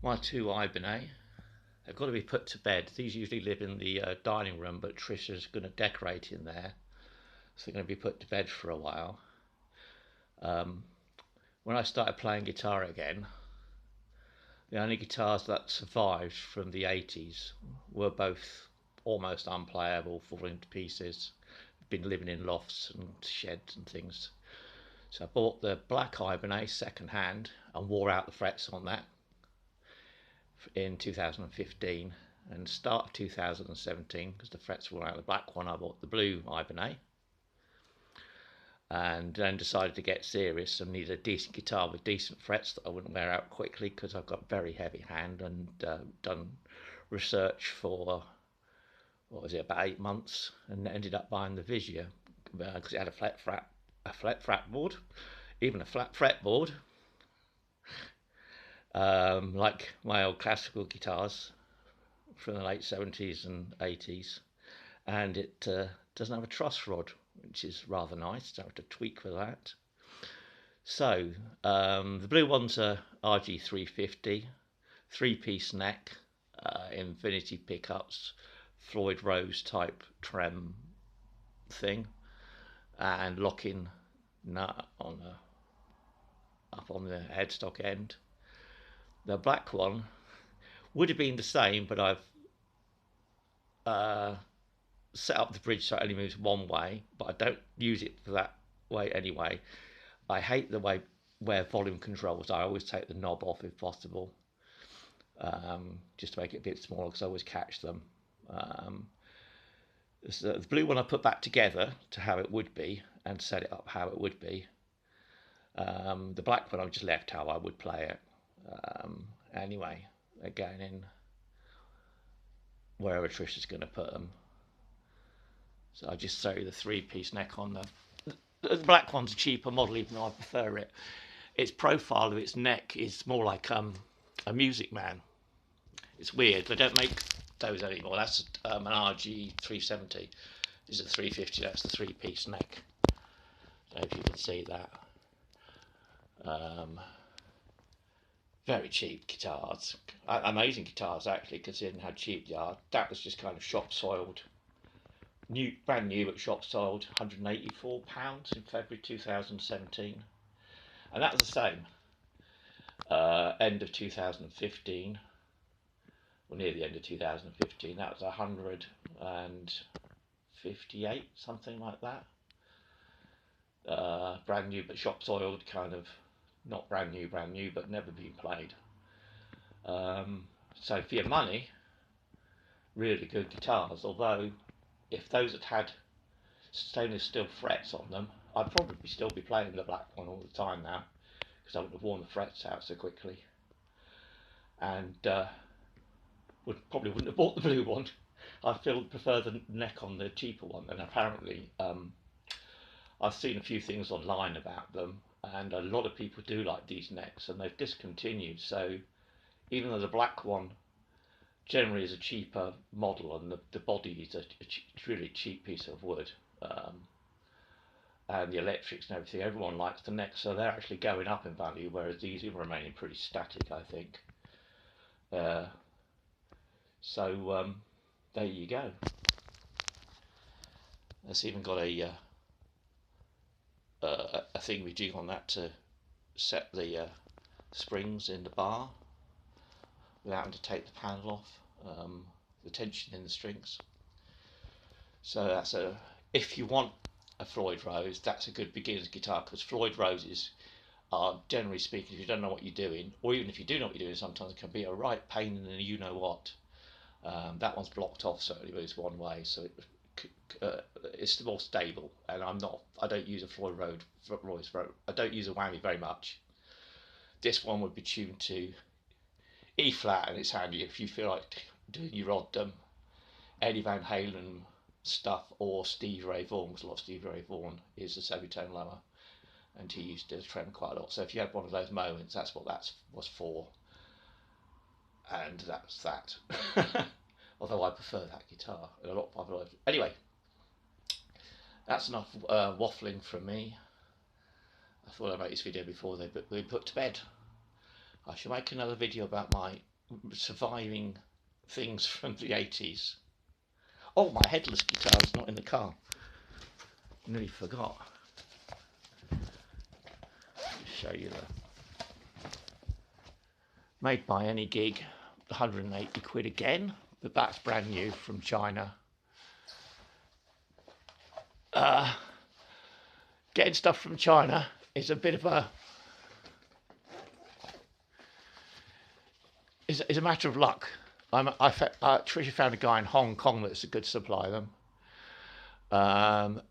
My two Ibanez, they've got to be put to bed. These usually live in the dining room, but Trisha's going to decorate in there, so they're going to be put to bed for a while. Um, when I started playing guitar again, the only guitars that survived from the 80s were both almost unplayable, falling to pieces. Been living in lofts and sheds and things. So I bought the black Ibanez second hand and wore out the frets on that in 2015, and start of 2017, because the frets were out of the black one, I bought the blue Ibanez, and then decided to get serious and needed a decent guitar with decent frets that I wouldn't wear out quickly, because I've got a very heavy hand, and done research for, what was it, about 8 months, and ended up buying the Visia because it had a flat fretboard, even a flat fretboard, like my old classical guitars from the late 70s and 80s, and it doesn't have a truss rod, which is rather nice. Don't have to tweak for that. So the blue one's a RG350, three-piece neck, infinity pickups, Floyd Rose type trem thing, and locking nut on up on the headstock end. The black one would have been the same, but I've set up the bridge so it only moves one way, but I don't use it for that way anyway. I hate the way where volume controls. I always take the knob off if possible, just to make it a bit smaller, because I always catch them. So the blue one I put back together to how it would be and set it up how it would be. The black one I just left how I would play it. Anyway, they're going in wherever Trisha's going to put them. So I just sew the three-piece neck on the black one's a cheaper model, even though I prefer it. Its profile of its neck is more like a Music Man. It's weird. They don't make those anymore. That's an RG370. This is a 350. That's the three-piece neck. I don't know if you can see that. Very cheap guitars. Amazing guitars, actually, considering how cheap they are. That was just kind of shop soiled. Brand new, but shop soiled, £184 in February 2017. And that was the same. End of 2015, or near the end of 2015, that was 158, something like that. Brand new, but shop soiled, kind of not brand new, but never been played. So for your money, really good guitars. Although, if those had had stainless steel frets on them, I'd probably still be playing the black one all the time now, because I would have worn the frets out so quickly, and probably wouldn't have bought the blue one. I prefer the neck on the cheaper one, and apparently I've seen a few things online about them, and a lot of people do like these necks, and they've discontinued. So even though the black one generally is a cheaper model, and the body is a really cheap piece of wood, and the electrics and everything, everyone likes the neck, so they're actually going up in value, whereas these are remaining pretty static, I think. So there you go. It's even got a thing we do on that to set the springs in the bar without having to take the panel off, the tension in the strings. So that's if you want a Floyd Rose, that's a good beginner's guitar, because Floyd Roses are, generally speaking, if you don't know what you're doing, or even if you do know what you're doing, sometimes it can be a right pain in the you-know-what. That one's blocked off, so it only moves one way, so it's more stable. And I don't use a Floyd Rose. I don't use a whammy very much. This one would be tuned to E flat, and it's handy if you feel like doing your odd Eddie Van Halen stuff, or Steve Ray Vaughan, because a lot of Steve Ray Vaughan is a semitone lower, and he used to trem quite a lot. So if you had one of those moments, that's what that was for, and that's that. Although I prefer that guitar a lot. Anyway, that's enough waffling from me. I thought I'd make this video before they put to bed. I shall make another video about my surviving things from the 80s. Oh, my headless guitar is not in the car. Nearly forgot. Show you the made by Any Gig, 180 quid again, but that's brand new from China. Getting stuff from China is a bit of a is a matter of luck. Tricia found a guy in Hong Kong that's a good supply of them,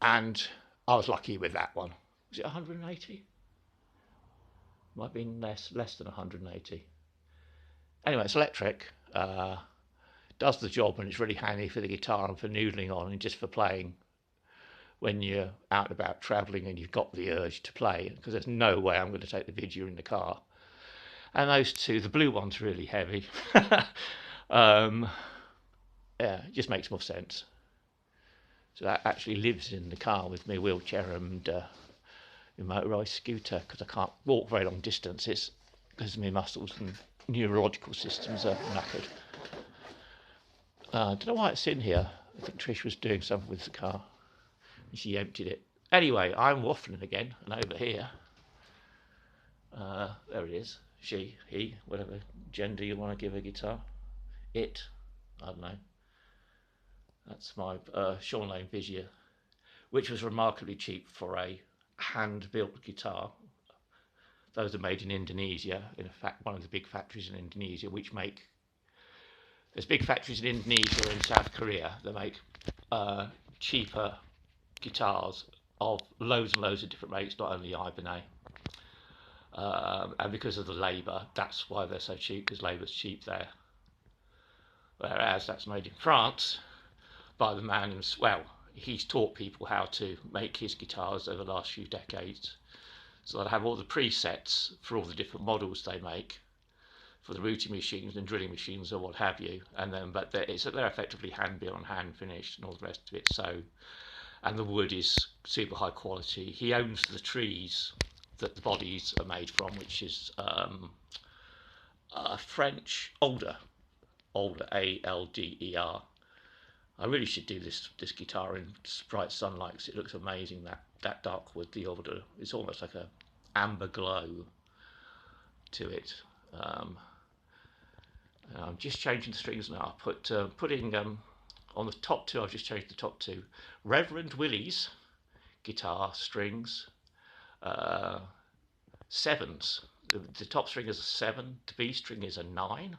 and I was lucky with that one. Was it 180? Might have been less than 180. Anyway, it's electric, does the job, and it's really handy for the guitar and for noodling on and just for playing when you're out and about travelling and you've got the urge to play, because there's no way I'm going to take the video in the car. And those two, the blue one's really heavy. Yeah, it just makes more sense. So that actually lives in the car with my wheelchair and motorised scooter, because I can't walk very long distances because my muscles and neurological systems are knackered. I don't know why it's in here. I think Trish was doing something with the car and she emptied it. Anyway, I'm waffling again, and over here, there it is. She, he, whatever gender you want to give a guitar. It, I don't know. That's my Sean Lane Vizier, which was remarkably cheap for a hand-built guitar. Those are made in Indonesia, in fact one of the big factories in Indonesia, which make, there's big factories in Indonesia and South Korea that make cheaper guitars of loads and loads of different makes, not only Ibanez. And because of the labour, that's why they're so cheap, because labour's cheap there. Whereas that's made in France by the man who's, well, he's taught people how to make his guitars over the last few decades. So they'll have all the presets for all the different models they make for the routing machines and drilling machines or what have you, and then but they're effectively hand built and hand finished and all the rest of it. So, and the wood is super high quality. He owns the trees that the bodies are made from, which is French alder, ALDER. I really should do this guitar in bright sunlight because it looks amazing. That dark wood, the alder, it's almost like a amber glow to it. I'm just changing the strings now. Putting on the top two. I've just changed the top two. Reverend Willie's guitar strings, sevens. The top string is a 7. The B string is a 9.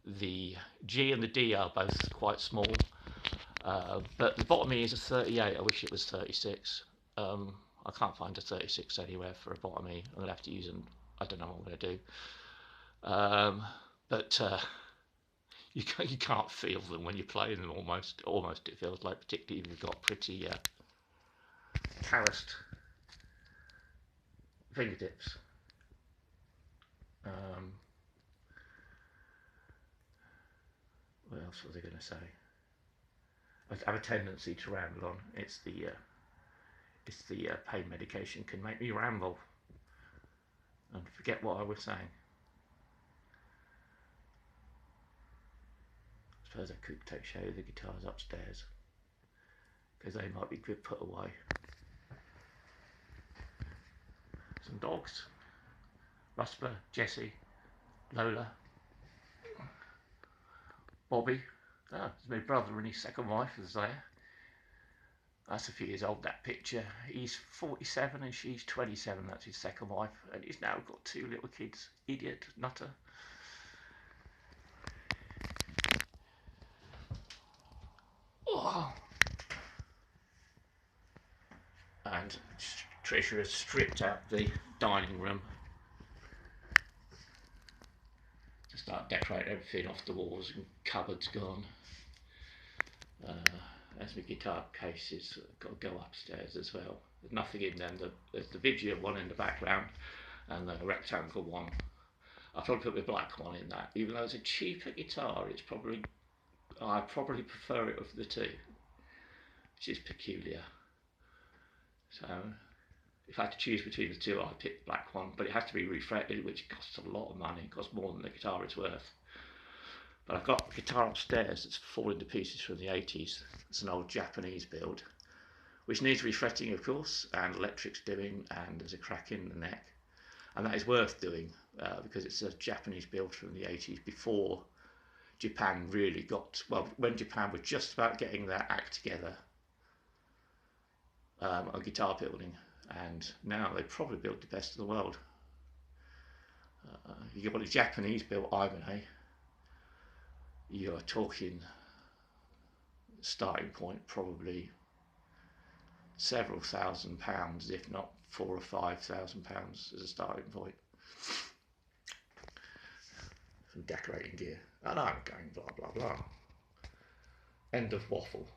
The G and the D are both quite small, but the bottom E is a 38. I wish it was 36. I can't find a 36 anywhere for a bottom E. I'm going to have to use them. I don't know what I'm going to do. But you can't feel them when you're playing them. Almost it feels like, particularly if you've got pretty calloused fingertips. What else was I going to say? I have a tendency to ramble on. It's the pain medication can make me ramble and forget what I was saying. I suppose I could show you the guitars upstairs, because they might be good put away. Some dogs. Rusper, Jessie, Lola, Bobby. Oh, it's my brother and his second wife is there. That's a few years old, that picture. He's 47 and she's 27, that's his second wife. And he's now got 2 little kids. Idiot, nutter. Oh. And Tricia has stripped out the dining room. Start decorating everything off the walls and cupboards gone. As my guitar cases, got to go upstairs as well. There's nothing in them. There's the Vizier one in the background and the rectangle one. I'll probably put the black one in that. Even though it's a cheaper guitar, I probably prefer it of the two, which is peculiar. So if I had to choose between the two, I'd pick the black one, but it has to be refretted, which costs a lot of money. It costs more than the guitar is worth. But I've got a guitar upstairs that's fallen to pieces from the 80s. It's an old Japanese build, which needs refretting, of course, and electric's doing, and there's a crack in the neck. And that is worth doing because it's a Japanese build from the 80s, before Japan really got, well, when Japan was just about getting their act together on guitar building, and now they probably built the best in the world. You got a Japanese built Ibanez, you're talking starting point probably several £1,000s, if not £4,000 or £5,000 as a starting point. Some decorating gear. And I'm going blah blah blah. End of waffle.